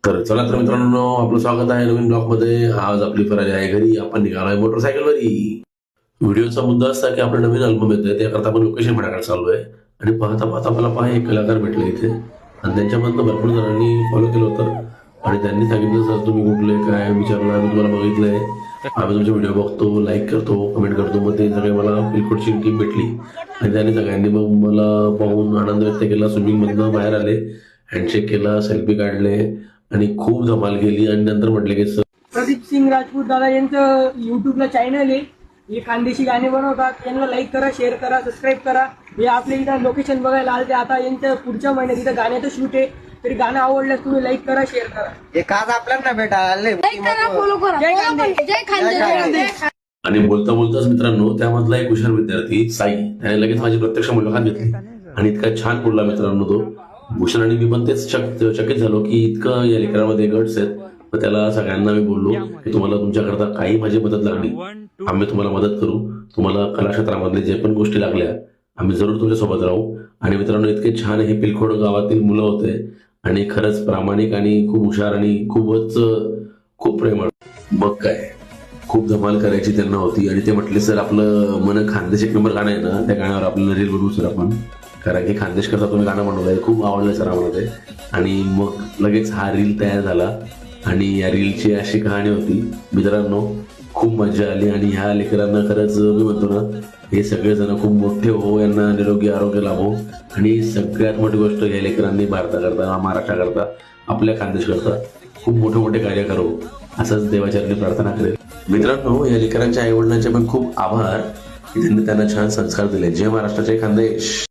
तर चला तर मित्रांनो, आपलं स्वागत आहे नवीन ब्लॉग मध्ये. आज आपली फरारी आहे घरी, आपण निघालोय मोटरसायकलवरी. व्हिडिओचा मुद्दा असा की आपलं नवीन अल्बम येतोय, त्याकरता आपण लोकेशन म्हणायला चालू आहे. आणि पाहता पाहता मला एक कलाकार भेटले इथे, आणि त्यांच्यामधनं भरपूर जणांनी फॉलो केलं होतं. आणि त्यांनी सांगितलं, सर तुम्ही कुठले काय विचारलं, आम्ही तुम्हाला बघितलंय, आम्ही तुमचे व्हिडिओ बघतो, लाईक करतो, कमेंट करतो. मग ते सगळे मला पिलखोडची टीम भेटली आणि त्यांनी सगळ्यांनी मग मला पाहून आनंद व्यक्त केला. स्विमिंग मधनं बाहेर आले, हँडशेक केला, सेल्फी काढले आणि खूप धमाल केली. आणि नंतर म्हटले की सर प्रदीप सिंग राजपूत दादा यांचं युट्यूबला चॅनल आहे, हे खानदेशी गाणे बनवतात. यांना लाईक करा, शेअर करा, सबस्क्राईब करा. हे आपल्या इथं लोकेशन बघायला आलते. आता यांचं पुढच्या महिन्यात इथं गाण्याचं शूट आहे. तरी गाणं आवडल्यास तुम्ही लाईक करा, शेअर करा. एक आज आपल्याला भेटायला लाईक करा, फॉलो करा. जय खानदेश. जय खानदेश. आणि बोलता बोलताच मित्रांनो, त्यामधला एक हुशार विद्यार्थी साई, त्याने लगेच माझी प्रत्यक्ष मुलाखत घेतली आणि इतका छान बोलला मित्रांनो तो. भूषण आणि मी पण तेच चकित झालो की इतकं या लेकरामध्ये गट्स आहेत. मग त्याला सगळ्यांना मी बोललो की तुम्हाला तुमच्याकरता काही माझी मदत लागली, आम्ही तुम्हाला मदत करू. तुम्हाला कला क्षेत्रामधले जे पण गोष्टी लागल्या, आम्ही जरूर तुमच्यासोबत राहू. आणि मित्रांनो, इतके छान हे पिलखोड गावातील मुलं होते आणि खरंच प्रामाणिक आणि खूप हुशार आणि खूप प्रेमळ. मग काय, खूप धमाल करायची त्यांना होती. आणि ते म्हटले, सर आपलं मन खानदेश एक नंबर गाणं आहे ना, त्या गाण्यावर आपल्याला रील बनवू सर आपण, कारण की खानदेश करता तुम्ही गाणं बनवलंय, खूप आवडलंय सर आम्हाला ते. आणि मग लगेच हा रील तयार झाला आणि या रीलची अशी कहाणी होती मित्रांनो. खूप मजा आली आणि ह्या लेकरांना खरंच मी म्हणतो ना, हे सगळेजण खूप मोठे हो, यांना निरोगी आरोग्य लाभो. आणि सगळ्यात मोठी गोष्ट, या लेकरांनी भारताकरता, महाराष्ट्राकरता, आपल्या खानदेश करता खूप मोठे मोठे कार्य करो, असंच देवाचरणी प्रार्थना करेल. मित्रांनो, या लेकरांच्या आई वडिलांचे पण खूप आभार की त्यांनी त्यांना छान संस्कार दिले. जय महाराष्ट्र, जय खानदेश.